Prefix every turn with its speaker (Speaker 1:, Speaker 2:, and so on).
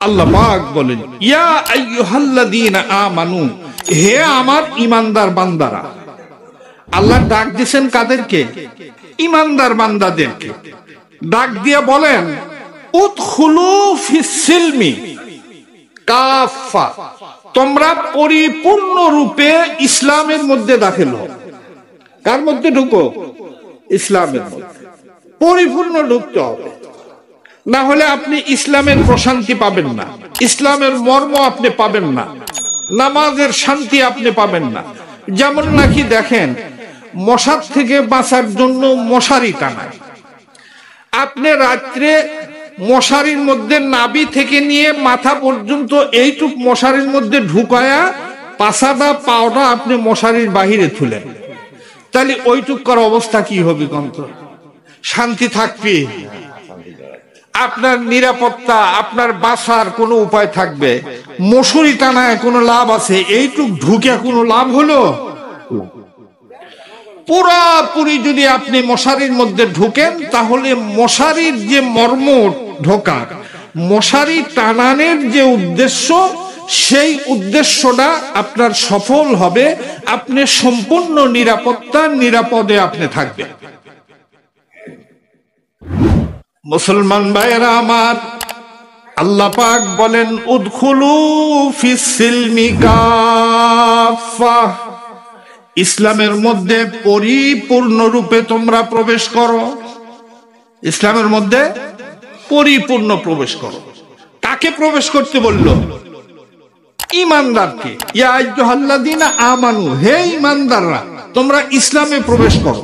Speaker 1: আল্লাহ পাক বলেন, ইয়া আইয়ুহাল্লাযীনা আমানু, হে আমার ঈমানদার বান্দারা। আল্লাহ ডাক দিয়েছেন কাদেরকে? ঈমানদার বান্দাদেরকে। ডাক দিয়ে বলেন, উদখুলু ফিস সিলমি কাফা, তোমরা পরিপূর্ণ রূপে ইসলামের মধ্যে দাখিল হও। কার মধ্যে ঢুকো? ইসলামের মধ্যে পরিপূর্ণ ঢুকতে হবে, না হলে আপনি ইসলামের প্রশান্তি পাবেন না, ইসলামের মর্ম আপনি পাবেন না, নামাজের শান্তি আপনি পাবেন না। যেমন নাকি দেখেন, মশার থেকে বাঁচার জন্য মশারি টানায়। আপনি রাত্রে মশারির মধ্যে নাভি থেকে নিয়ে মাথা পর্যন্ত এইটুক মশারির মধ্যে ঢুকায়া পাছাটা পাওটা আপনি মশারির বাহিরে তুলেন, তাহলে ওইটুকার অবস্থা কি হবে? কন্ত শান্তি থাকবে? আপনার নিরাপত্তা, আপনার বাসার কোনো উপায় থাকবে? মশারি টানায় কোনো লাভ আছে? এইটুক ঢুকে কোনো লাভ হলো? পুরাপুরি যদি আপনি মশারির মধ্যে ঢুকেন, তাহলে মশারির যে মর্ম ঢোকার, মশারি টানানের যে উদ্দেশ্য, সেই উদ্দেশ্যটা আপনার সফল হবে। আপনি সম্পূর্ণ নিরাপত্তা, নিরাপদে আপনি থাকবেন। মুসলমান ভাইয়েরা আমার, আল্লাহ পাক বলেন, উদখুলু ফিস সিলমি কাফা, ইসলামের মধ্যে পরিপূর্ণ রূপে তোমরা প্রবেশ করো। ইসলামের মধ্যে পরিপূর্ণ প্রবেশ করো। কাকে প্রবেশ করতে বলল? ঈমানদারকে। ইয়া আইয়ুহাল্লাযীনা আমানু, হে ঈমানদাররা, তোমরা ইসলামে প্রবেশ করো।